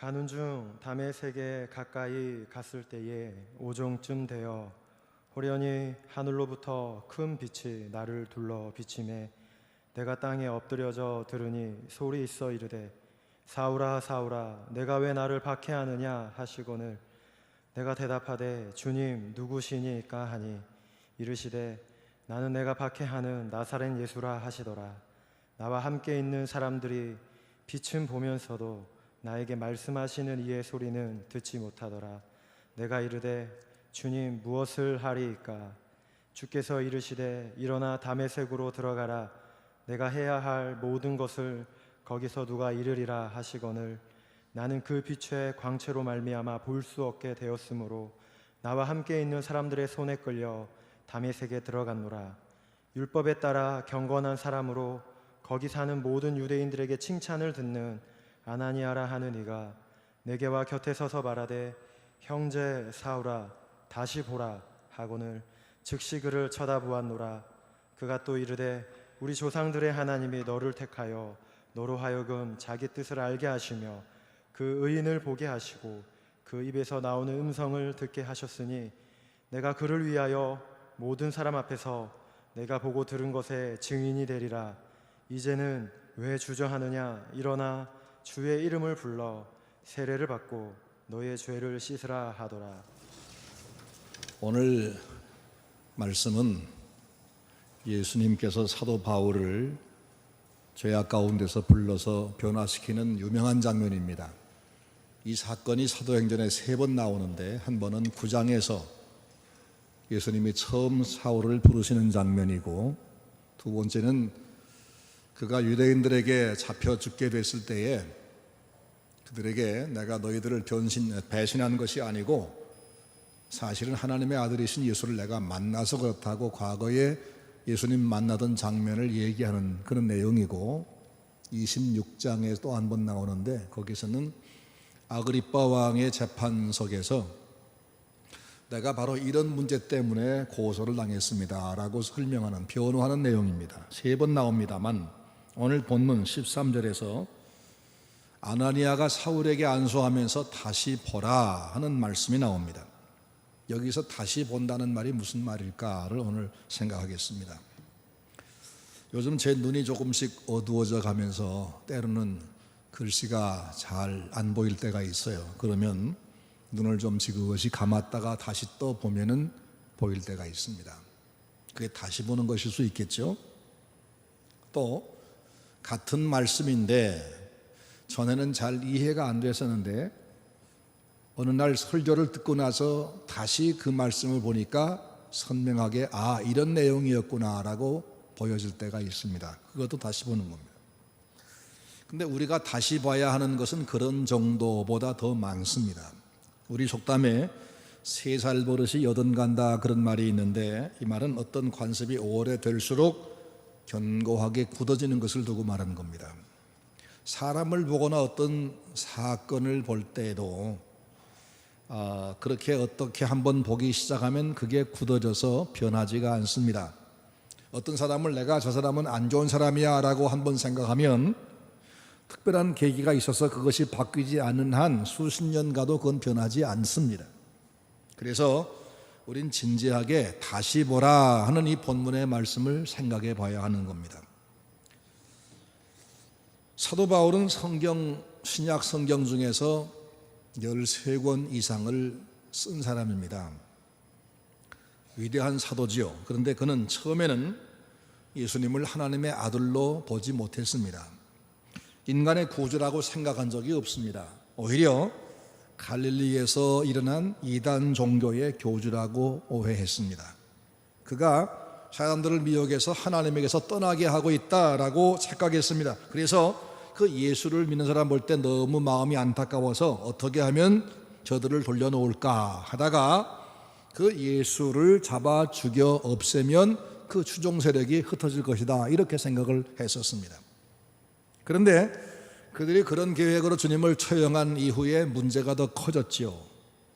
가는 중 다메섹에 가까이 갔을 때에 오종쯤 되어 호련히 하늘로부터 큰 빛이 나를 둘러 비치매 내가 땅에 엎드려져 들으니 소리 있어 이르되 사울아 사울아 내가 왜 나를 박해하느냐 하시거늘 내가 대답하되 주님 누구시니까 하니 이르시되 나는 내가 박해하는 나사렛 예수라 하시더라. 나와 함께 있는 사람들이 빛은 보면서도 나에게 말씀하시는 이의 소리는 듣지 못하더라. 내가 이르되 주님 무엇을 하리이까? 주께서 이르시되 일어나 다메섹으로 들어가라. 내가 해야 할 모든 것을 거기서 누가 이르리라 하시거늘 나는 그 빛의 광채로 말미암아 볼 수 없게 되었으므로 나와 함께 있는 사람들의 손에 끌려 다메섹에 들어갔노라. 율법에 따라 경건한 사람으로 거기 사는 모든 유대인들에게 칭찬을 듣는 아나니아라 하는 이가 내게와 곁에 서서 말하되 형제 사울아 다시 보라 하고는 즉시 그를 쳐다보았노라. 그가 또 이르되 우리 조상들의 하나님이 너를 택하여 너로 하여금 자기 뜻을 알게 하시며 그 의인을 보게 하시고 그 입에서 나오는 음성을 듣게 하셨으니 내가 그를 위하여 모든 사람 앞에서 내가 보고 들은 것에 증인이 되리라. 이제는 왜 주저하느냐? 일어나 주의 이름을 불러 세례를 받고 너의 죄를 씻으라 하더라. 오늘 말씀은 예수님께서 사도 바울을 죄악 가운데서 불러서 변화시키는 유명한 장면입니다. 이 사건이 사도행전에 3번 나오는데 한 번은 9장에서 예수님이 처음 사울을 부르시는 장면이고 두 번째는 그가 유대인들에게 잡혀 죽게 됐을 때에 그들에게 내가 너희들을 배신한 것이 아니고 사실은 하나님의 아들이신 예수를 내가 만나서 그렇다고 과거에 예수님 만나던 장면을 얘기하는 그런 내용이고 26장에 또 한 번 나오는데 거기서는 아그리빠 왕의 재판석에서 내가 바로 이런 문제 때문에 고소를 당했습니다 라고 설명하는 변호하는 내용입니다. 3번 나옵니다만 오늘 본문 13절에서 아나니아가 사울에게 안수하면서 다시 보라 하는 말씀이 나옵니다. 여기서 다시 본다는 말이 무슨 말일까를 오늘 생각하겠습니다. 요즘 제 눈이 조금씩 어두워져 가면서 때로는 글씨가 잘 안 보일 때가 있어요. 그러면 눈을 좀 지그시 감았다가 다시 또 보면은 보일 때가 있습니다. 그게 다시 보는 것일 수 있겠죠. 또 같은 말씀인데 전에는 잘 이해가 안 됐었는데 어느 날 설교를 듣고 나서 다시 그 말씀을 보니까 선명하게 이런 내용이었구나 라고 보여질 때가 있습니다. 그것도 다시 보는 겁니다. 근데 우리가 다시 봐야 하는 것은 그런 정도보다 더 많습니다. 우리 속담에 3살 버릇이 여든간다 그런 말이 있는데 이 말은 어떤 관습이 오래될수록 견고하게 굳어지는 것을 두고 말하는 겁니다. 사람을 보거나 어떤 사건을 볼 때에도 그렇게 어떻게 한번 보기 시작하면 그게 굳어져서 변하지가 않습니다. 어떤 사람을 내가 저 사람은 안 좋은 사람이야 라고 한번 생각하면 특별한 계기가 있어서 그것이 바뀌지 않는 한 수십 년 가도 그건 변하지 않습니다. 그래서 우린 진지하게 다시 보라 하는 이 본문의 말씀을 생각해 봐야 하는 겁니다. 사도 바울은 신약 성경 중에서 13권 이상을 쓴 사람입니다. 위대한 사도지요. 그런데 그는 처음에는 예수님을 하나님의 아들로 보지 못했습니다. 인간의 구주라고 생각한 적이 없습니다. 오히려 갈릴리에서 일어난 이단 종교의 교주라고 오해했습니다. 그가 사람들을 미혹해서 하나님에게서 떠나게 하고 있다라고 착각했습니다. 그래서 그 예수를 믿는 사람 볼 때 너무 마음이 안타까워서 어떻게 하면 저들을 돌려놓을까 하다가 그 예수를 잡아 죽여 없애면 그 추종 세력이 흩어질 것이다 이렇게 생각을 했었습니다. 그런데 그들이 그런 계획으로 주님을 처형한 이후에 문제가 더 커졌죠.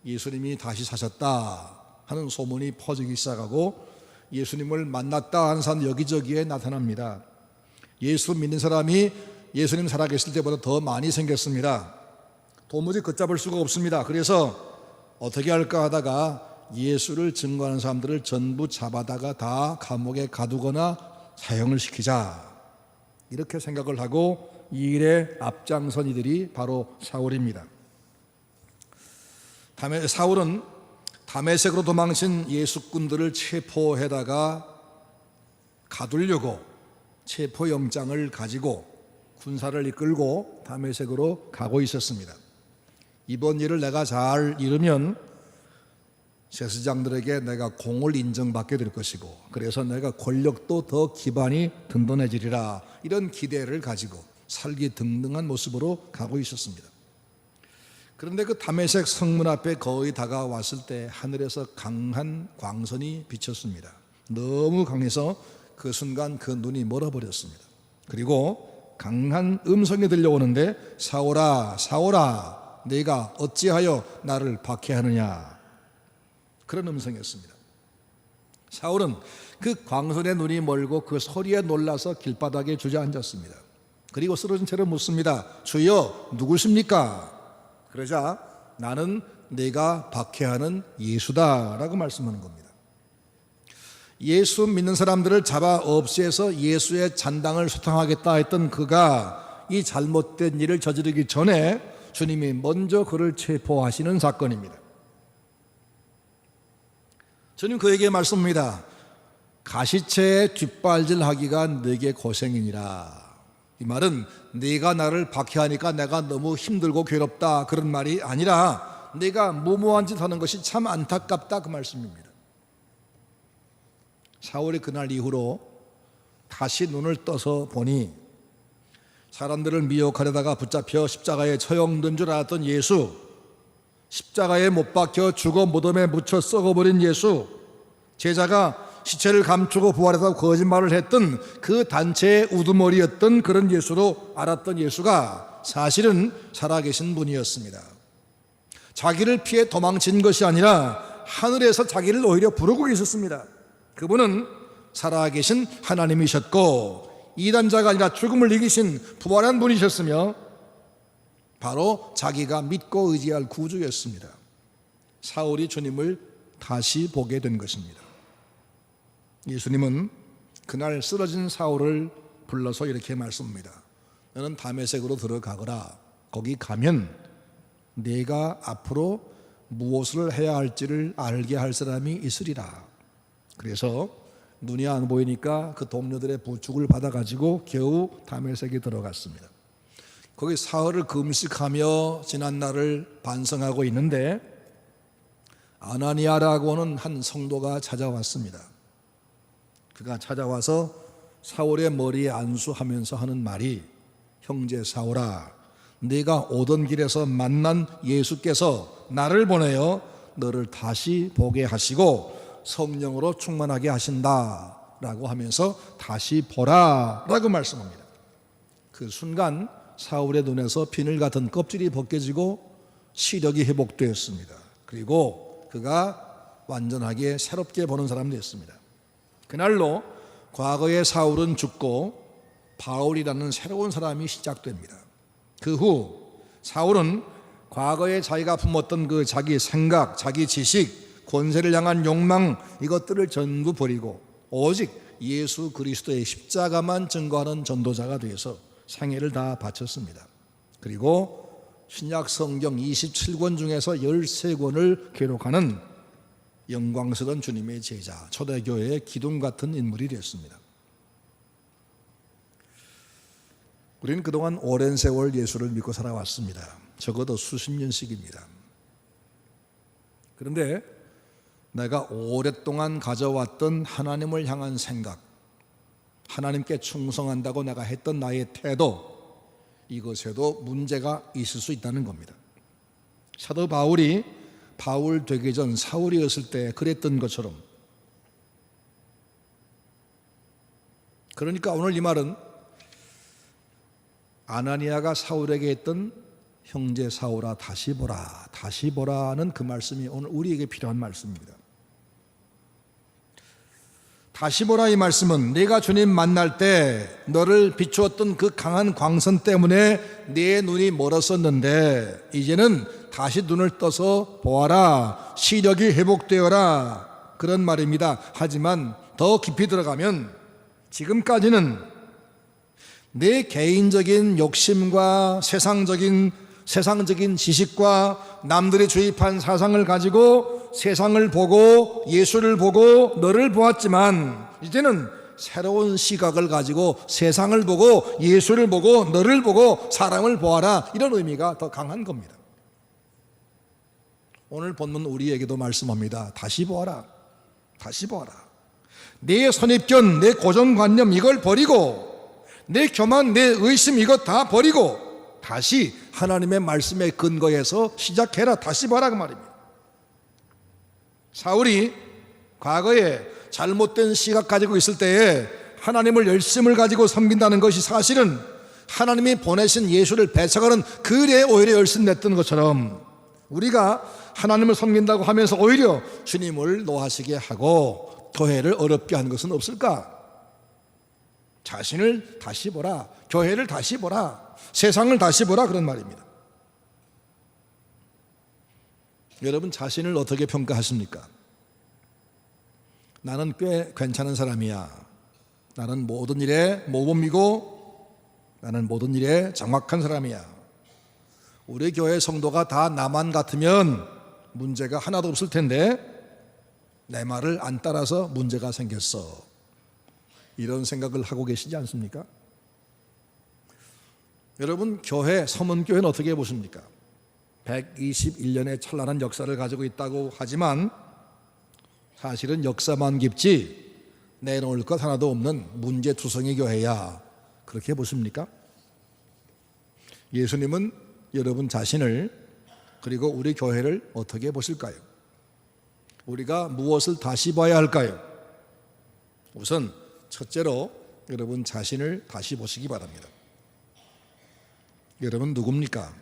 예수님이 다시 사셨다 하는 소문이 퍼지기 시작하고 예수님을 만났다 하는 사람 여기저기에 나타납니다. 예수 믿는 사람이 예수님 살아계실 때보다 더 많이 생겼습니다. 도무지 걷잡을 수가 없습니다. 그래서 어떻게 할까 하다가 예수를 증거하는 사람들을 전부 잡아다가 다 감옥에 가두거나 사형을 시키자, 이렇게 생각을 하고 이 일에 앞장선 이들이 바로 사울입니다. 사울은 다메섹으로 도망친 예수꾼들을 체포해다가 가두려고 체포영장을 가지고 군사를 이끌고 다메섹으로 가고 있었습니다. 이번 일을 내가 잘 이루면 제사장들에게 내가 공을 인정받게 될 것이고, 그래서 내가 권력도 더 기반이 든든해지리라, 이런 기대를 가지고 살기등등한 모습으로 가고 있었습니다. 그런데 그 다메섹 성문 앞에 거의 다가왔을 때 하늘에서 강한 광선이 비쳤습니다. 너무 강해서 그 순간 그 눈이 멀어버렸습니다. 그리고 강한 음성이 들려오는데, 사울아 사울아 네가 어찌하여 나를 박해하느냐, 그런 음성이었습니다. 사울은 그 광선의 눈이 멀고 그 소리에 놀라서 길바닥에 주저앉았습니다. 그리고 쓰러진 채로 묻습니다. 주여 누구십니까? 그러자 나는 네가 박해하는 예수다 라고 말씀하는 겁니다. 예수 믿는 사람들을 잡아 없애서 예수의 잔당을 소탕하겠다 했던 그가 이 잘못된 일을 저지르기 전에 주님이 먼저 그를 체포하시는 사건입니다. 주님 그에게 말씀합니다. 가시체에 뒷발질하기가 네게 고생이니라. 이 말은 네가 나를 박해하니까 내가 너무 힘들고 괴롭다, 그런 말이 아니라 네가 무모한 짓 하는 것이 참 안타깝다, 그 말씀입니다. 사울이 그날 이후로 다시 눈을 떠서 보니 사람들을 미혹하려다가 붙잡혀 십자가에 처형된 줄 알았던 예수, 십자가에 못 박혀 죽어 무덤에 묻혀 썩어버린 예수, 제자가 시체를 감추고 부활해서 거짓말을 했던 그 단체의 우두머리였던 그런 예수로 알았던 예수가 사실은 살아계신 분이었습니다. 자기를 피해 도망친 것이 아니라 하늘에서 자기를 오히려 부르고 계셨습니다. 그분은 살아계신 하나님이셨고 이단자가 아니라 죽음을 이기신 부활한 분이셨으며 바로 자기가 믿고 의지할 구주였습니다. 사울이 주님을 다시 보게 된 것입니다. 예수님은 그날 쓰러진 사울을 불러서 이렇게 말씀합니다. 너는 다메섹으로 들어가거라. 거기 가면 네가 앞으로 무엇을 해야 할지를 알게 할 사람이 있으리라. 그래서 눈이 안 보이니까 그 동료들의 부축을 받아가지고 겨우 다메섹에 들어갔습니다. 거기 사흘을 금식하며 지난 날을 반성하고 있는데 아나니아라고 하는 한 성도가 찾아왔습니다. 그가 찾아와서 사울의 머리에 안수하면서 하는 말이, 형제 사울아, 네가 오던 길에서 만난 예수께서 나를 보내어 너를 다시 보게 하시고 성령으로 충만하게 하신다 라고 하면서 다시 보라 라고 말씀합니다. 그 순간 사울의 눈에서 비늘 같은 껍질이 벗겨지고 시력이 회복되었습니다. 그리고 그가 완전하게 새롭게 보는 사람이 됐습니다. 그날로 과거의 사울은 죽고 바울이라는 새로운 사람이 시작됩니다. 그 후 사울은 과거에 자기가 품었던 그 자기 생각, 자기 지식, 권세를 향한 욕망, 이것들을 전부 버리고 오직 예수 그리스도의 십자가만 증거하는 전도자가 되어서 생애를 다 바쳤습니다. 그리고 신약 성경 27권 중에서 13권을 기록하는 영광스러운 주님의 제자, 초대교회의 기둥 같은 인물이 됐습니다. 우리는 그동안 오랜 세월 예수를 믿고 살아왔습니다. 적어도 수십 년씩입니다. 그런데 내가 오랫동안 가져왔던 하나님을 향한 생각, 하나님께 충성한다고 내가 했던 나의 태도, 이것에도 문제가 있을 수 있다는 겁니다. 사도 바울이 바울 되기 전 사울이었을 때 그랬던 것처럼, 그러니까 오늘 이 말은 아나니아가 사울에게 했던 형제 사울아 다시 보라, 다시 보라는 그 말씀이 오늘 우리에게 필요한 말씀입니다. 다시 보라 이 말씀은 네가 주님 만날 때 너를 비추었던 그 강한 광선 때문에 네 눈이 멀었었는데 이제는 다시 눈을 떠서 보아라. 시력이 회복되어라. 그런 말입니다. 하지만 더 깊이 들어가면 지금까지는 내 개인적인 욕심과 세상적인 지식과 남들이 주입한 사상을 가지고 세상을 보고 예수를 보고 너를 보았지만 이제는 새로운 시각을 가지고 세상을 보고 예수를 보고 너를 보고 사람을 보아라. 이런 의미가 더 강한 겁니다. 오늘 본문 우리에게도 말씀합니다. 다시 보아라. 다시 보아라. 내 선입견, 내 고정관념 이걸 버리고 내 교만, 내 의심 이것 다 버리고 다시 하나님의 말씀의 근거에서 시작해라. 다시 봐라 그 말입니다. 사울이 과거에 잘못된 시각 가지고 있을 때에 하나님을 열심을 가지고 섬긴다는 것이 사실은 하나님이 보내신 예수를 배척하는 글에 오히려 열심냈던 것처럼 우리가 하나님을 섬긴다고 하면서 오히려 주님을 노하시게 하고 교회를 어렵게 한 것은 없을까? 자신을 다시 보라. 교회를 다시 보라. 세상을 다시 보라. 그런 말입니다. 여러분 자신을 어떻게 평가하십니까? 나는 꽤 괜찮은 사람이야. 나는 모든 일에 모범이고 나는 모든 일에 정확한 사람이야. 우리 교회 성도가 다 나만 같으면 문제가 하나도 없을 텐데 내 말을 안 따라서 문제가 생겼어. 이런 생각을 하고 계시지 않습니까? 여러분 교회, 서문교회는 어떻게 보십니까? 121년의 찬란한 역사를 가지고 있다고 하지만 사실은 역사만 깊지 내놓을 것 하나도 없는 문제투성이 교회야. 그렇게 보십니까? 예수님은 여러분 자신을 그리고 우리 교회를 어떻게 보실까요? 우리가 무엇을 다시 봐야 할까요? 우선 첫째로 여러분 자신을 다시 보시기 바랍니다. 여러분 누굽니까?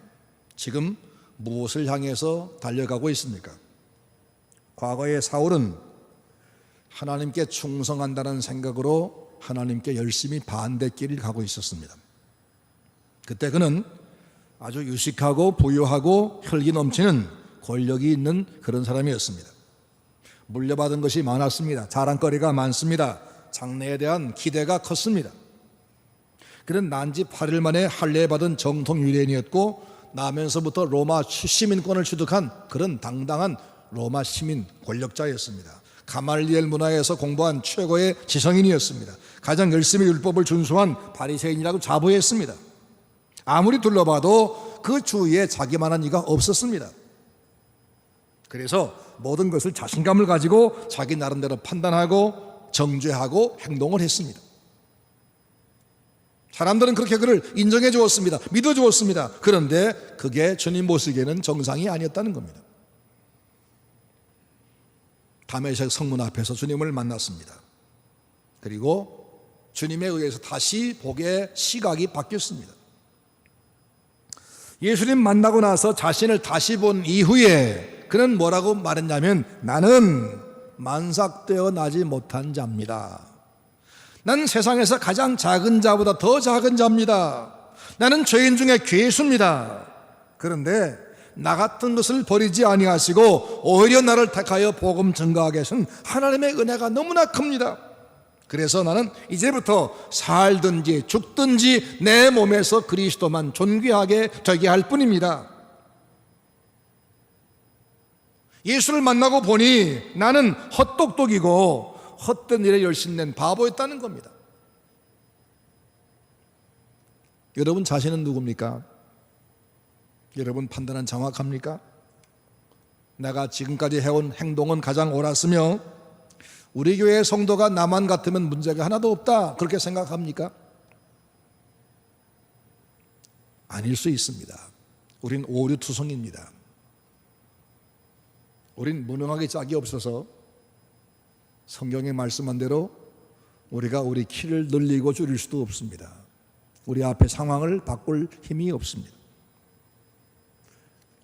지금 무엇을 향해서 달려가고 있습니까? 과거의 사울은 하나님께 충성한다는 생각으로 하나님께 열심히 반대길을 가고 있었습니다. 그때 그는 아주 유식하고 부유하고 혈기 넘치는 권력이 있는 그런 사람이었습니다. 물려받은 것이 많았습니다. 자랑거리가 많습니다. 장래에 대한 기대가 컸습니다. 그는 난지 8일 만에 할례받은 정통 유대인이었고 나면서부터 로마 시민권을 취득한 그런 당당한 로마 시민 권력자였습니다. 가말리엘 문화에서 공부한 최고의 지성인이었습니다. 가장 열심히 율법을 준수한 바리새인이라고 자부했습니다. 아무리 둘러봐도 그 주위에 자기만한 이가 없었습니다. 그래서 모든 것을 자신감을 가지고 자기 나름대로 판단하고 정죄하고 행동을 했습니다. 사람들은 그렇게 그를 인정해 주었습니다. 믿어 주었습니다. 그런데 그게 주님 보시기에는 정상이 아니었다는 겁니다. 다메섹 성문 앞에서 주님을 만났습니다. 그리고 주님에 의해서 다시 복의 시각이 바뀌었습니다. 예수님 만나고 나서 자신을 다시 본 이후에 그는 뭐라고 말했냐면 나는 만삭되어 나지 못한 자입니다. 나는 세상에서 가장 작은 자보다 더 작은 자입니다. 나는 죄인 중에 괴수입니다. 그런데 나 같은 것을 버리지 아니하시고 오히려 나를 택하여 복음 증거하게 하신 하나님의 은혜가 너무나 큽니다. 그래서 나는 이제부터 살든지 죽든지 내 몸에서 그리스도만 존귀하게 되게 할 뿐입니다. 예수를 만나고 보니 나는 헛똑똑이고 헛된 일에 열심낸 바보였다는 겁니다. 여러분 자신은 누굽니까? 여러분 판단은 정확합니까? 내가 지금까지 해온 행동은 가장 옳았으며 우리 교회의 성도가 나만 같으면 문제가 하나도 없다 그렇게 생각합니까? 아닐 수 있습니다. 우린 오류투성입니다. 우린 무능하게 짝이 없어서 성경에 말씀한 대로 우리가 우리 키를 늘리고 줄일 수도 없습니다. 우리 앞에 상황을 바꿀 힘이 없습니다.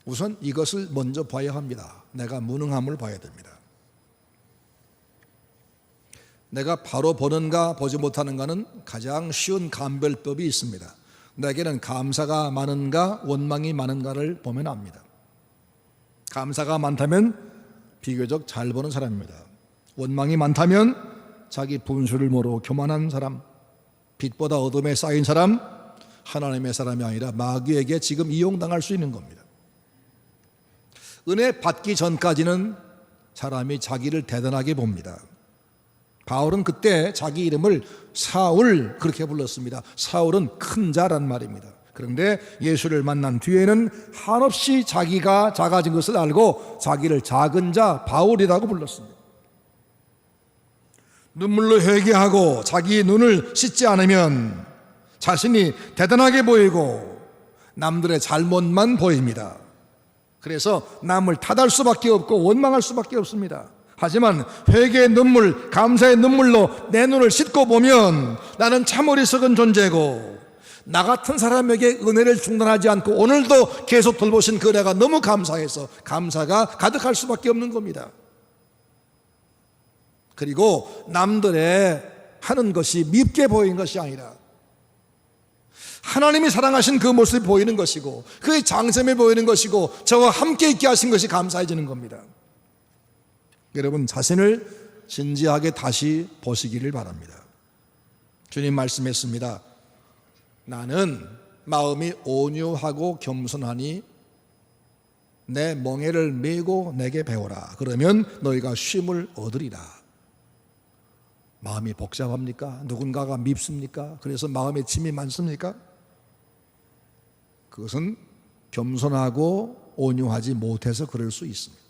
우선 이것을 먼저 봐야 합니다. 내가 무능함을 봐야 됩니다. 내가 바로 보는가 보지 못하는가는 가장 쉬운 감별법이 있습니다. 내게는 감사가 많은가 원망이 많은가를 보면 압니다. 감사가 많다면 비교적 잘 보는 사람입니다. 원망이 많다면 자기 분수를 모르고 교만한 사람, 빛보다 어둠에 쌓인 사람, 하나님의 사람이 아니라 마귀에게 지금 이용당할 수 있는 겁니다. 은혜 받기 전까지는 사람이 자기를 대단하게 봅니다. 바울은 그때 자기 이름을 사울 그렇게 불렀습니다. 사울은 큰 자란 말입니다. 그런데 예수를 만난 뒤에는 한없이 자기가 작아진 것을 알고 자기를 작은 자 바울이라고 불렀습니다. 눈물로 회개하고 자기 눈을 씻지 않으면 자신이 대단하게 보이고 남들의 잘못만 보입니다. 그래서 남을 탓할 수밖에 없고 원망할 수밖에 없습니다. 하지만 회개의 눈물, 감사의 눈물로 내 눈을 씻고 보면 나는 참 어리석은 존재고 나 같은 사람에게 은혜를 중단하지 않고 오늘도 계속 돌보신 그 은혜가 너무 감사해서 감사가 가득할 수밖에 없는 겁니다. 그리고 남들의 하는 것이 밉게 보이는 것이 아니라 하나님이 사랑하신 그 모습이 보이는 것이고 그의 장점이 보이는 것이고 저와 함께 있게 하신 것이 감사해지는 겁니다. 여러분 자신을 진지하게 다시 보시기를 바랍니다. 주님 말씀했습니다. 나는 마음이 온유하고 겸손하니 내 멍에를 메고 내게 배워라. 그러면 너희가 쉼을 얻으리라. 마음이 복잡합니까? 누군가가 밉습니까? 그래서 마음에 짐이 많습니까? 그것은 겸손하고 온유하지 못해서 그럴 수 있습니다.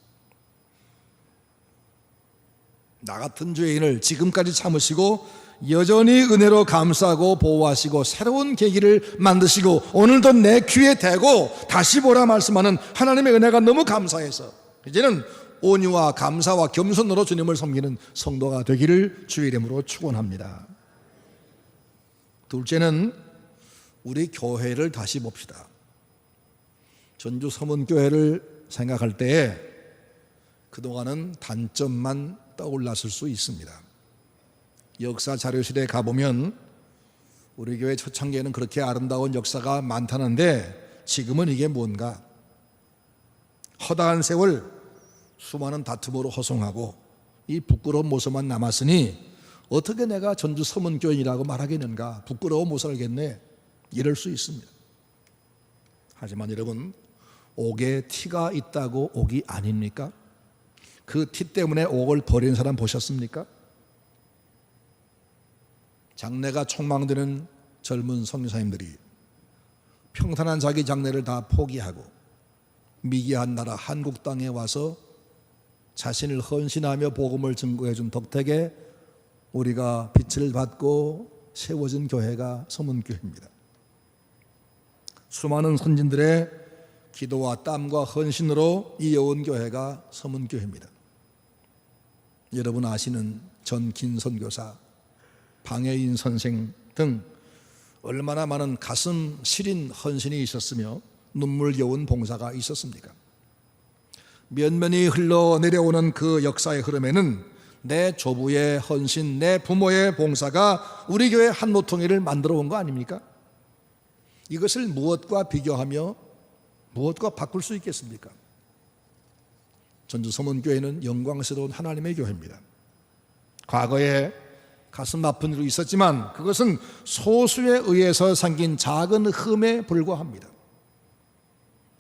나 같은 죄인을 지금까지 참으시고 여전히 은혜로 감싸고 보호하시고 새로운 계기를 만드시고 오늘도 내 귀에 대고 다시 보라 말씀하는 하나님의 은혜가 너무 감사해서 이제는 온유와 감사와 겸손으로 주님을 섬기는 성도가 되기를 주의 이름으로 축원합니다. 둘째는 우리 교회를 다시 봅시다. 전주 서문교회를 생각할 때에 그동안은 단점만 떠올랐을 수 있습니다. 역사 자료실에 가보면 우리 교회 초창기에는 그렇게 아름다운 역사가 많다는데 지금은 이게 뭔가 허다한 세월 수많은 다툼으로 허송하고 이 부끄러운 모습만 남았으니 어떻게 내가 전주 서문교인이라고 말하겠는가, 부끄러워 못 살겠네, 이럴 수 있습니다. 하지만 여러분, 옥에 티가 있다고 옥이 아닙니까? 그 티 때문에 옥을 버린 사람 보셨습니까? 장래가 촉망되는 젊은 선교사님들이 평탄한 자기 장래를 다 포기하고 미개한 나라 한국 땅에 와서 자신을 헌신하며 복음을 증거해 준 덕택에 우리가 빛을 받고 세워진 교회가 서문교회입니다. 수많은 선진들의 기도와 땀과 헌신으로 이어온 교회가 서문교회입니다. 여러분 아시는 전긴 선교사, 방해인 선생 등 얼마나 많은 가슴 시린 헌신이 있었으며 눈물겨운 봉사가 있었습니까? 면면이 흘러내려오는 그 역사의 흐름에는 내 조부의 헌신, 내 부모의 봉사가 우리 교회 한 모퉁이를 만들어 온 거 아닙니까? 이것을 무엇과 비교하며 무엇과 바꿀 수 있겠습니까? 전주 서문교회는 영광스러운 하나님의 교회입니다. 과거에 가슴 아픈 일도 있었지만 그것은 소수에 의해서 생긴 작은 흠에 불과합니다.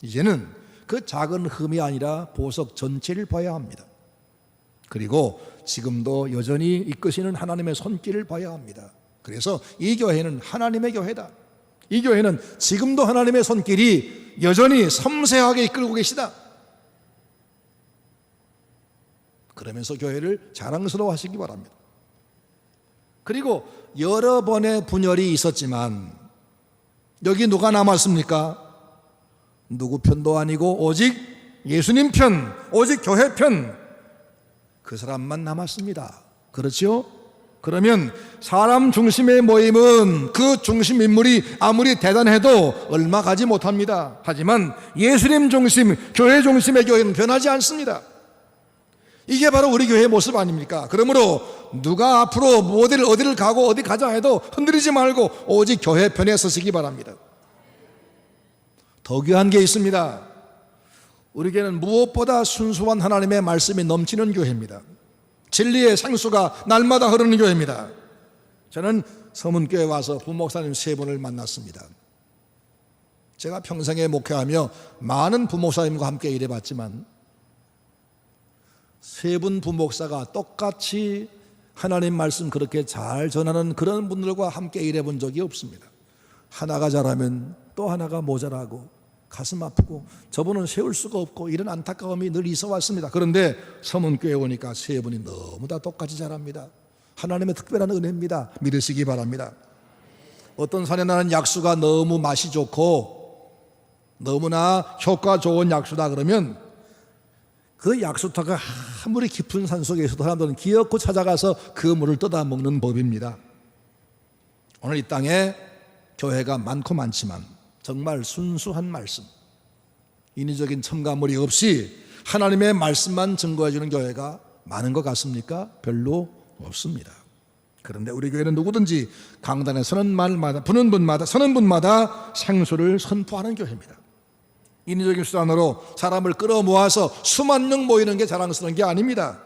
이제는 그 작은 흠이 아니라 보석 전체를 봐야 합니다. 그리고 지금도 여전히 이끄시는 하나님의 손길을 봐야 합니다. 그래서 이 교회는 하나님의 교회다. 이 교회는 지금도 하나님의 손길이 여전히 섬세하게 이끌고 계시다. 그러면서 교회를 자랑스러워 하시기 바랍니다. 그리고 여러 번의 분열이 있었지만 여기 누가 남았습니까? 누구 편도 아니고 오직 예수님 편, 오직 교회 편, 그 사람만 남았습니다. 그렇죠? 그러면 사람 중심의 모임은 그 중심 인물이 아무리 대단해도 얼마 가지 못합니다. 하지만 예수님 중심, 교회 중심의 교회는 변하지 않습니다. 이게 바로 우리 교회의 모습 아닙니까? 그러므로 누가 앞으로 어디를 가고 어디 가자 해도 흔들리지 말고 오직 교회 편에 서시기 바랍니다. 더 귀한 게 있습니다. 우리 교회는 무엇보다 순수한 하나님의 말씀이 넘치는 교회입니다. 진리의 생수가 날마다 흐르는 교회입니다. 저는 서문교회 와서 부목사님 3분을 만났습니다. 제가 평생에 목회하며 많은 부목사님과 함께 일해봤지만 3분 부목사가 똑같이 하나님 말씀 그렇게 잘 전하는 그런 분들과 함께 일해본 적이 없습니다. 하나가 잘하면 또 하나가 모자라고 가슴 아프고 저분은 세울 수가 없고 이런 안타까움이 늘 있어 왔습니다. 그런데 서문교회 오니까 3분이 너무 다 똑같이 잘합니다. 하나님의 특별한 은혜입니다. 믿으시기 바랍니다. 어떤 산에 나는 약수가 너무 맛이 좋고 너무나 효과 좋은 약수다 그러면 그 약수터가 아무리 깊은 산속에 있어도 사람들은 기어코 찾아가서 그 물을 떠다 먹는 법입니다. 오늘 이 땅에 교회가 많고 많지만 정말 순수한 말씀, 인위적인 첨가물이 없이 하나님의 말씀만 증거해 주는 교회가 많은 것 같습니까? 별로 없습니다. 그런데 우리 교회는 누구든지 강단에 서는 말마다 서는 분마다 생수를 선포하는 교회입니다. 인위적인 수단으로 사람을 끌어모아서 수만 명 모이는 게 자랑스러운 게 아닙니다.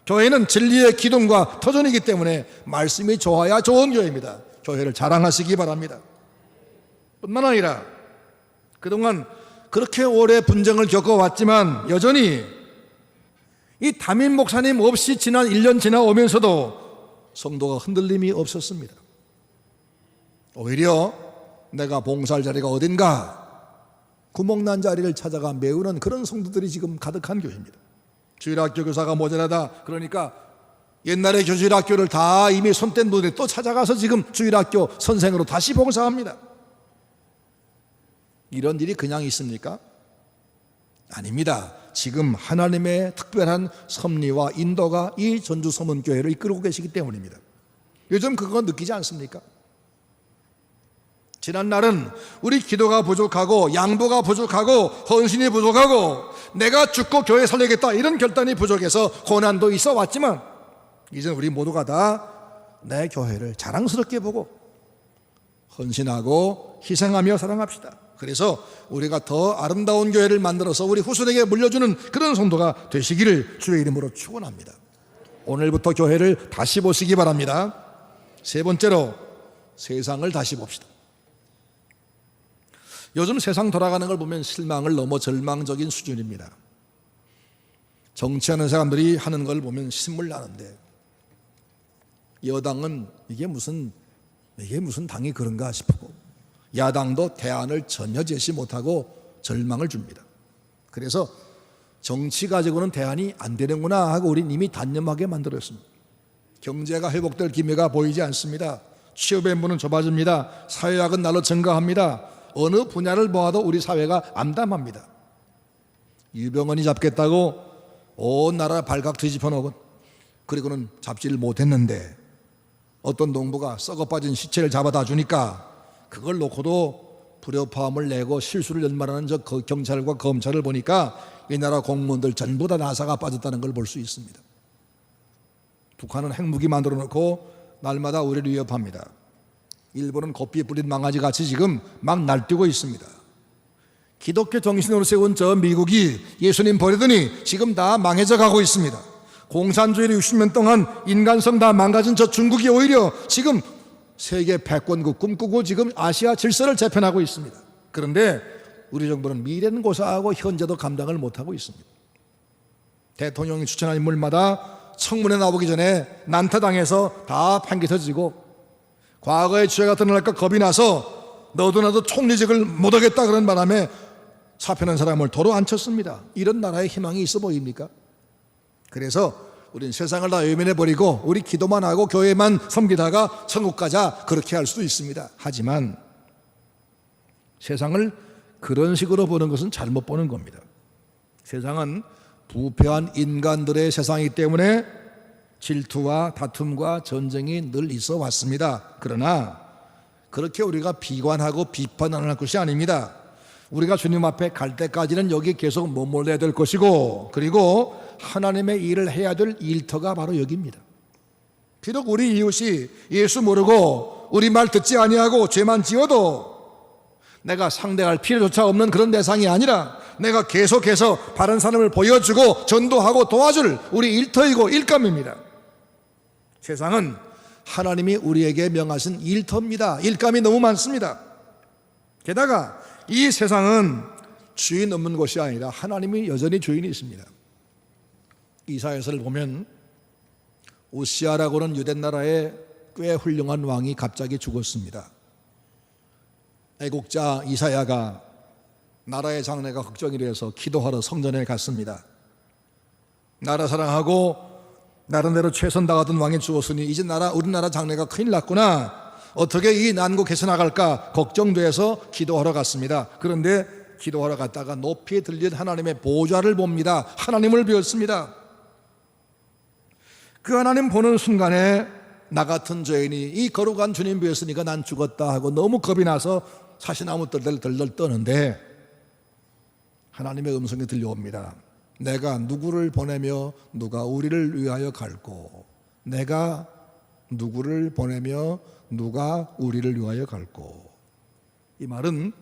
교회는 진리의 기둥과 터전이기 때문에 말씀이 좋아야 좋은 교회입니다. 교회를 자랑하시기 바랍니다. 뿐만 아니라 그동안 그렇게 오래 분쟁을 겪어왔지만 여전히 이 담임 목사님 없이 지난 1년 지나오면서도 성도가 흔들림이 없었습니다. 오히려 내가 봉사할 자리가 어딘가 구멍난 자리를 찾아가 메우는 그런 성도들이 지금 가득한 교회입니다. 주일학교 교사가 모자라다 그러니까 옛날에 주일학교를 다 이미 손뗀 분들이 또 찾아가서 지금 주일학교 선생으로 다시 봉사합니다. 이런 일이 그냥 있습니까? 아닙니다. 지금 하나님의 특별한 섭리와 인도가 이 전주 서문교회를 이끌고 계시기 때문입니다. 요즘 그거 느끼지 않습니까? 지난 날은 우리 기도가 부족하고 양보가 부족하고 헌신이 부족하고 내가 죽고 교회 살리겠다 이런 결단이 부족해서 고난도 있어 왔지만 이제 우리 모두가 다 내 교회를 자랑스럽게 보고 헌신하고 희생하며 사랑합시다. 그래서 우리가 더 아름다운 교회를 만들어서 우리 후손에게 물려주는 그런 성도가 되시기를 주의 이름으로 축원합니다. 오늘부터 교회를 다시 보시기 바랍니다. 3번째로 세상을 다시 봅시다. 요즘 세상 돌아가는 걸 보면 실망을 넘어 절망적인 수준입니다. 정치하는 사람들이 하는 걸 보면 신물 나는데 여당은 이게 무슨 당이 그런가 싶고 야당도 대안을 전혀 제시 못하고 절망을 줍니다. 그래서 정치 가지고는 대안이 안 되는구나 하고 우린 이미 단념하게 만들었습니다. 경제가 회복될 기미가 보이지 않습니다. 취업의 문은 좁아집니다. 사회학은 날로 증가합니다. 어느 분야를 보아도 우리 사회가 암담합니다. 유병헌이 잡겠다고 온 나라 발각 뒤집어 놓고 그리고는 잡지를 못했는데 어떤 농부가 썩어 빠진 시체를 잡아다 주니까 그걸 놓고도 불협화음을 내고 실수를 연말하는 저 경찰과 검찰을 보니까 이 나라 공무원들 전부 다 나사가 빠졌다는 걸 볼 수 있습니다. 북한은 핵무기 만들어 놓고 날마다 우리를 위협합니다. 일본은 고삐 뿌린 망아지같이 지금 막 날뛰고 있습니다. 기독교 정신으로 세운 저 미국이 예수님 버리더니 지금 다 망해져 가고 있습니다. 공산주의를 60년 동안 인간성 다 망가진 저 중국이 오히려 지금 세계 패권국 꿈꾸고 지금 아시아 질서를 재편하고 있습니다. 그런데 우리 정부는 미래는 고사하고 현재도 감당을 못하고 있습니다. 대통령이 추천한 인물마다 청문회 나오기 전에 난타당해서 다 판기 터지고 과거의 죄가 드러날까 겁이 나서 너도 나도 총리직을 못하겠다 그런 바람에 사표낸 사람을 도로 앉혔습니다. 이런 나라에 희망이 있어 보입니까? 그래서 우린 세상을 다 외면해버리고 우리 기도만 하고 교회만 섬기다가 천국 가자 그렇게 할 수도 있습니다. 하지만 세상을 그런 식으로 보는 것은 잘못 보는 겁니다. 세상은 부패한 인간들의 세상이기 때문에 질투와 다툼과 전쟁이 늘 있어 왔습니다. 그러나 그렇게 우리가 비관하고 비판하는 것이 아닙니다. 우리가 주님 앞에 갈 때까지는 여기 계속 머물러야 될 것이고 그리고 하나님의 일을 해야 될 일터가 바로 여기입니다. 비록 우리 이웃이 예수 모르고 우리 말 듣지 아니하고 죄만 지어도 내가 상대할 필요조차 없는 그런 대상이 아니라 내가 계속해서 바른 삶을 보여주고 전도하고 도와줄 우리 일터이고 일감입니다. 세상은 하나님이 우리에게 명하신 일터입니다. 일감이 너무 많습니다. 게다가 이 세상은 주인 없는 곳이 아니라 하나님이 여전히 주인이 있습니다. 이사야서를 보면 우시아라고는 유대 나라의 꽤 훌륭한 왕이 갑자기 죽었습니다. 애국자 이사야가 나라의 장래가 걱정이 돼서 기도하러 성전에 갔습니다. 나라 사랑하고 나름대로 최선 다하던 왕이 죽었으니 이제 우리나라 장래가 큰일 났구나, 어떻게 이 난국 헤쳐나갈까 걱정돼서 기도하러 갔습니다. 그런데 기도하러 갔다가 높이 들린 하나님의 보좌를 봅니다. 하나님을 배웠습니다. 그 하나님 보는 순간에 나 같은 죄인이 이 거룩한 주님 배웠으니까 난 죽었다 하고 너무 겁이 나서 사시나무 덜덜 떠는데 하나님의 음성이 들려옵니다. 내가 누구를 보내며 누가 우리를 위하여 갈고, 내가 누구를 보내며 누가 우리를 위하여 갈고. 이 말은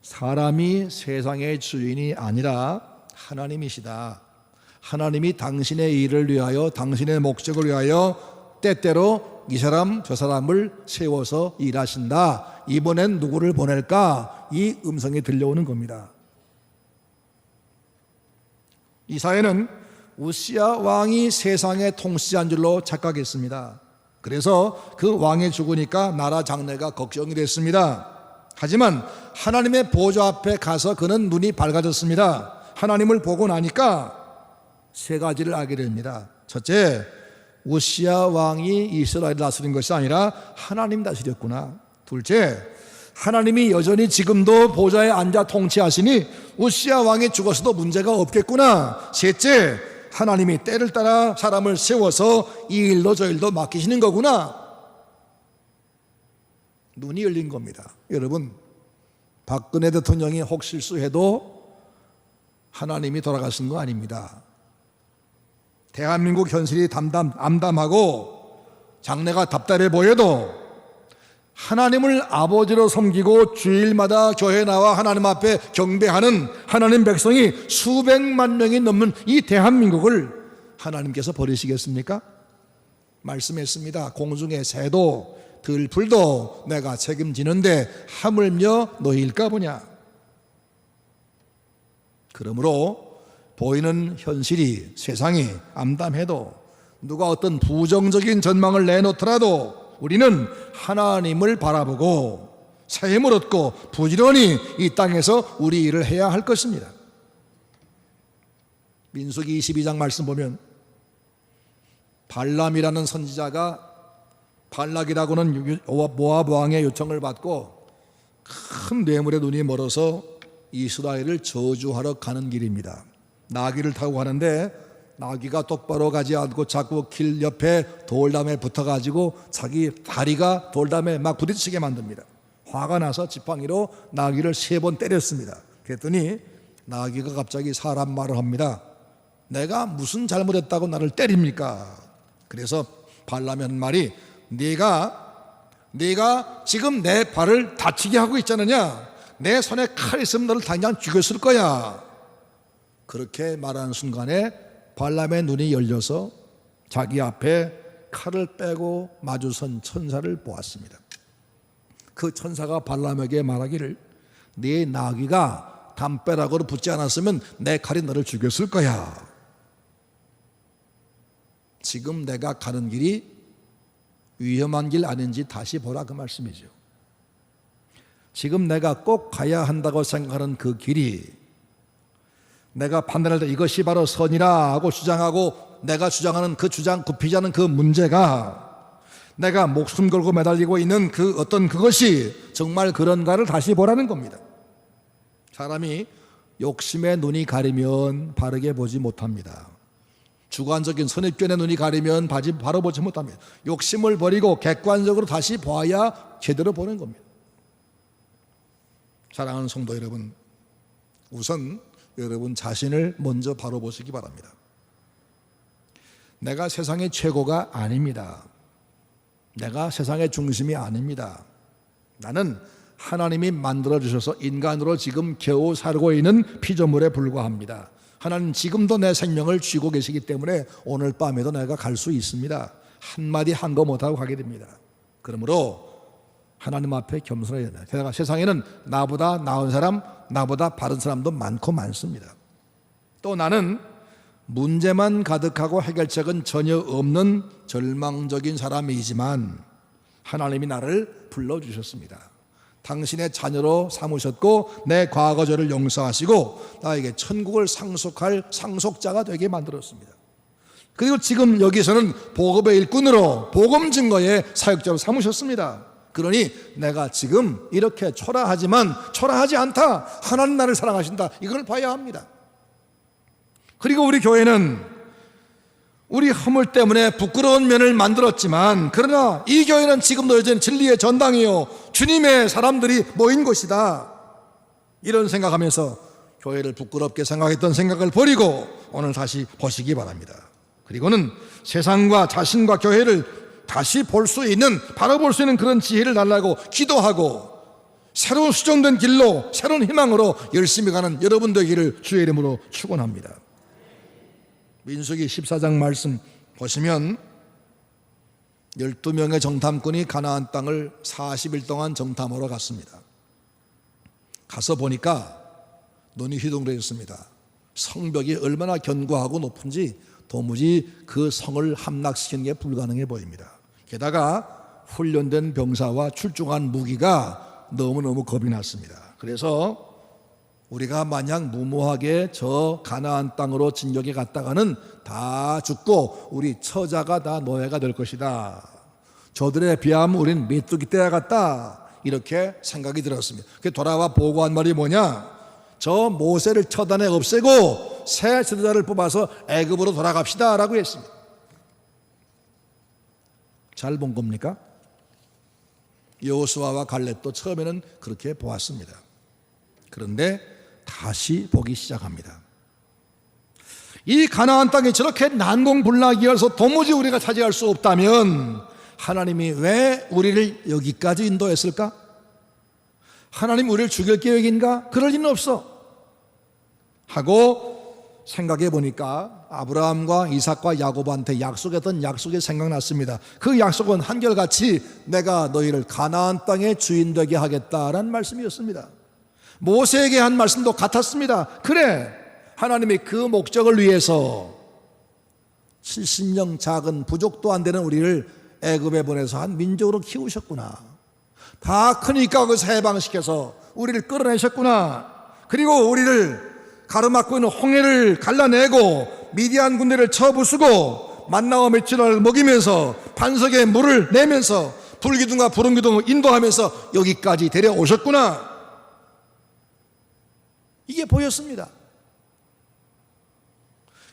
사람이 세상의 주인이 아니라 하나님이시다. 하나님이 당신의 일을 위하여 당신의 목적을 위하여 때때로 이 사람 저 사람을 세워서 일하신다. 이번엔 누구를 보낼까? 이 음성이 들려오는 겁니다. 이사야는 우시야 왕이 세상의 통치자인 줄로 착각했습니다. 그래서 그 왕이 죽으니까 나라 장래가 걱정이 됐습니다. 하지만 하나님의 보좌 앞에 가서 그는 눈이 밝아졌습니다. 하나님을 보고 나니까 세 가지를 알게 됩니다. 첫째, 우시야 왕이 이스라엘을 다스린 것이 아니라 하나님 다스렸구나. 둘째, 하나님이 여전히 지금도 보좌에 앉아 통치하시니 우시야 왕이 죽어서도 문제가 없겠구나. 셋째, 하나님이 때를 따라 사람을 세워서 이 일도 저 일도 맡기시는 거구나. 눈이 열린 겁니다. 여러분, 박근혜 대통령이 혹 실수해도 하나님이 돌아가신 거 아닙니다. 대한민국 현실이 암담하고 장래가 답답해 보여도 하나님을 아버지로 섬기고 주일마다 교회에 나와 하나님 앞에 경배하는 하나님 백성이 수백만 명이 넘는 이 대한민국을 하나님께서 버리시겠습니까? 말씀했습니다. 공중의 새도 들풀도 내가 책임지는데 하물며 너희일까 보냐. 그러므로 보이는 현실이 세상이 암담해도 누가 어떤 부정적인 전망을 내놓더라도 우리는 하나님을 바라보고 새 힘을 얻고 부지런히 이 땅에서 우리 일을 해야 할 것입니다. 민수기 22장 말씀 보면 발람이라는 선지자가 발락이라고는 모압 왕의 요청을 받고 큰 뇌물에 눈이 멀어서 이스라엘을 저주하러 가는 길입니다. 나귀를 타고 가는데 나귀가 똑바로 가지 않고 자꾸 길 옆에 돌담에 붙어가지고 자기 다리가 돌담에 막 부딪히게 만듭니다. 화가 나서 지팡이로 나귀를 3번 때렸습니다. 그랬더니 나귀가 갑자기 사람 말을 합니다. 내가 무슨 잘못했다고 나를 때립니까? 그래서 발람이 하는 말이 네가 지금 내 발을 다치게 하고 있잖느냐. 내 손에 칼 있으면 너를 당장 죽였을 거야. 그렇게 말하는 순간에 발람의 눈이 열려서 자기 앞에 칼을 빼고 마주선 천사를 보았습니다. 그 천사가 발람에게 말하기를 네 나귀가 담벼락으로 붙지 않았으면 내 칼이 너를 죽였을 거야. 지금 내가 가는 길이 위험한 길 아닌지 다시 보라, 그 말씀이죠. 지금 내가 꼭 가야 한다고 생각하는 그 길이 내가 판단할 때 이것이 바로 선이라 하고 주장하고 내가 주장하는 그 주장 굽히지 않은 그 문제가 내가 목숨 걸고 매달리고 있는 그 어떤 그것이 정말 그런가를 다시 보라는 겁니다. 사람이 욕심의 눈이 가리면 바르게 보지 못합니다. 주관적인 선입견의 눈이 가리면 바로 보지 못합니다. 욕심을 버리고 객관적으로 다시 봐야 제대로 보는 겁니다. 사랑하는 성도 여러분, 우선 여러분 자신을 먼저 바로 보시기 바랍니다. 내가 세상의 최고가 아닙니다. 내가 세상의 중심이 아닙니다. 나는 하나님이 만들어주셔서 인간으로 지금 겨우 살고 있는 피조물에 불과합니다. 하나님 지금도 내 생명을 쥐고 계시기 때문에 오늘 밤에도 내가 갈 수 있습니다. 한마디 한 거 못하고 가게 됩니다. 그러므로 하나님 앞에 겸손해야 됩니다. 게다가 세상에는 나보다 나은 사람, 나보다 바른 사람도 많고 많습니다. 또 나는 문제만 가득하고 해결책은 전혀 없는 절망적인 사람이지만 하나님이 나를 불러주셨습니다. 당신의 자녀로 삼으셨고 내 과거 죄를 용서하시고 나에게 천국을 상속할 상속자가 되게 만들었습니다. 그리고 지금 여기서는 복음의 일꾼으로 복음 증거의 사역자로 삼으셨습니다. 그러니 내가 지금 이렇게 초라하지만 초라하지 않다. 하나님 나를 사랑하신다. 이걸 봐야 합니다. 그리고 우리 교회는 우리 허물 때문에 부끄러운 면을 만들었지만 그러나 이 교회는 지금도 여전히 진리의 전당이요 주님의 사람들이 모인 곳이다. 이런 생각하면서 교회를 부끄럽게 생각했던 생각을 버리고 오늘 다시 보시기 바랍니다. 그리고는 세상과 자신과 교회를 다시 볼 수 있는, 바라볼 수 있는 그런 지혜를 달라고 기도하고 새로운 수정된 길로, 새로운 희망으로 열심히 가는 여러분 되기를 주의 이름으로 축원합니다. 민수기 14장 말씀 보시면 12명의 정탐꾼이 가나안 땅을 40일 동안 정탐하러 갔습니다. 가서 보니까 눈이 휘둥그레졌습니다. 성벽이 얼마나 견고하고 높은지 도무지 그 성을 함락시키는 게 불가능해 보입니다. 게다가 훈련된 병사와 출중한 무기가 너무너무 겁이 났습니다. 그래서 우리가 만약 무모하게 저 가나안 땅으로 진격에 갔다가는 다 죽고 우리 처자가 다 노예가 될 것이다. 저들에 비하면 우린 메뚜기 떼야 같다. 이렇게 생각이 들었습니다. 그 돌아와 보고한 말이 뭐냐? 저 모세를 처단에 없애고 새 지도자를 뽑아서 애굽으로 돌아갑시다 라고 했습니다. 잘 본 겁니까? 여호수아와 갈렙도 처음에는 그렇게 보았습니다. 그런데 다시 보기 시작합니다. 이 가나안 땅이 저렇게 난공불락이어서 도무지 우리가 차지할 수 없다면 하나님이 왜 우리를 여기까지 인도했을까? 하나님 우리를 죽일 계획인가? 그럴 리는 없어 하고 생각해 보니까 아브라함과 이삭과 야곱한테 약속했던 약속이 생각났습니다. 그 약속은 한결같이 내가 너희를 가나안 땅의 주인 되게 하겠다라는 말씀이었습니다. 모세에게 한 말씀도 같았습니다. 그래, 하나님이 그 목적을 위해서 70명 작은 부족도 안 되는 우리를 애굽에 보내서 한 민족으로 키우셨구나. 다 크니까 그 해방시켜서 우리를 끌어내셨구나. 그리고 우리를 가로막고 있는 홍해를 갈라내고 미디안 군대를 쳐부수고 만나와 메추라를 먹이면서 반석에 물을 내면서 불기둥과 부름기둥을 인도하면서 여기까지 데려오셨구나. 이게 보였습니다.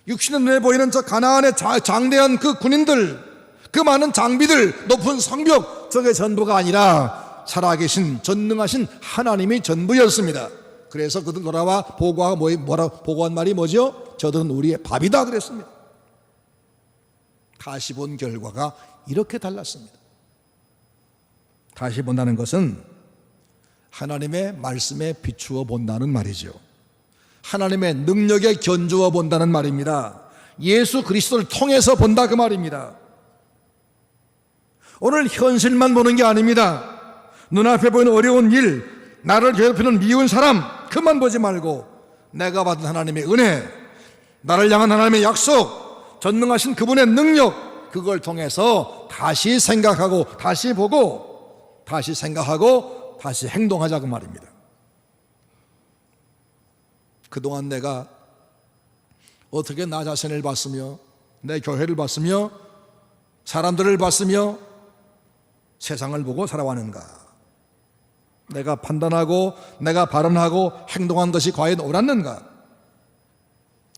육신의 눈에 보이는 저 가나안의 장대한 그 군인들, 그 많은 장비들, 높은 성벽, 저게 전부가 아니라 살아계신 전능하신 하나님이 전부였습니다. 그래서 그들 돌아와 보고한 말이 뭐죠? 저들은 우리의 밥이다 그랬습니다. 다시 본 결과가 이렇게 달랐습니다. 다시 본다는 것은 하나님의 말씀에 비추어 본다는 말이죠. 하나님의 능력에 견주어 본다는 말입니다. 예수 그리스도를 통해서 본다 그 말입니다. 오늘 현실만 보는 게 아닙니다. 눈앞에 보이는 어려운 일, 나를 괴롭히는 미운 사람 그만 보지 말고 내가 받은 하나님의 은혜, 나를 향한 하나님의 약속, 전능하신 그분의 능력, 그걸 통해서 다시 생각하고 다시 보고 다시 생각하고 다시 행동하자 그 말입니다. 그동안 내가 어떻게 나 자신을 봤으며 내 교회를 봤으며 사람들을 봤으며 세상을 보고 살아왔는가? 내가 판단하고 내가 발언하고 행동한 것이 과연 옳았는가?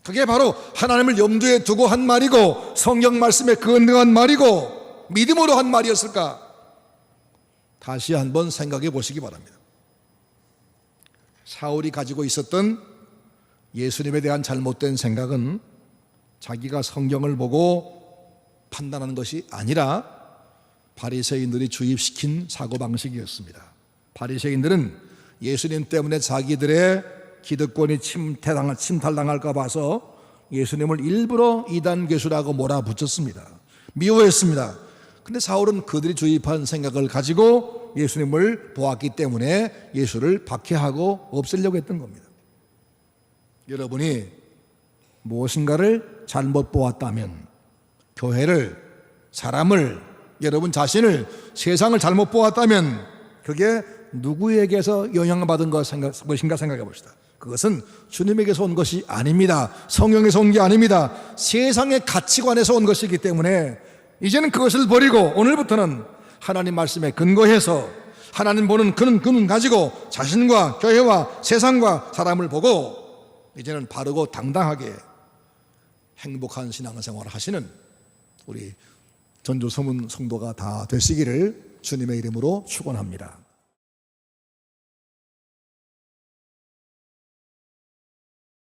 그게 바로 하나님을 염두에 두고 한 말이고 성경 말씀에 근거한 말이고 믿음으로 한 말이었을까? 다시 한번 생각해 보시기 바랍니다. 사울이 가지고 있었던 예수님에 대한 잘못된 생각은 자기가 성경을 보고 판단하는 것이 아니라 바리새인들이 주입시킨 사고방식이었습니다. 바리새인들은 예수님 때문에 자기들의 기득권이 침탈당할까 봐서 예수님을 일부러 이단 괴수라고 몰아붙였습니다. 미워했습니다. 근데 사울은 그들이 주입한 생각을 가지고 예수님을 보았기 때문에 예수를 박해하고 없애려고 했던 겁니다. 여러분이 무엇인가를 잘못 보았다면, 교회를, 사람을, 여러분 자신을, 세상을 잘못 보았다면 그게 누구에게서 영향을 받은 것인가 생각해 봅시다. 그것은 주님에게서 온 것이 아닙니다. 성령에서 온 게 아닙니다. 세상의 가치관에서 온 것이기 때문에 이제는 그것을 버리고 오늘부터는 하나님 말씀에 근거해서 하나님 보는 그런 눈 가지고 자신과 교회와 세상과 사람을 보고 이제는 바르고 당당하게 행복한 신앙생활을 하시는 우리 전주 서문 성도가 다 되시기를 주님의 이름으로 축원합니다.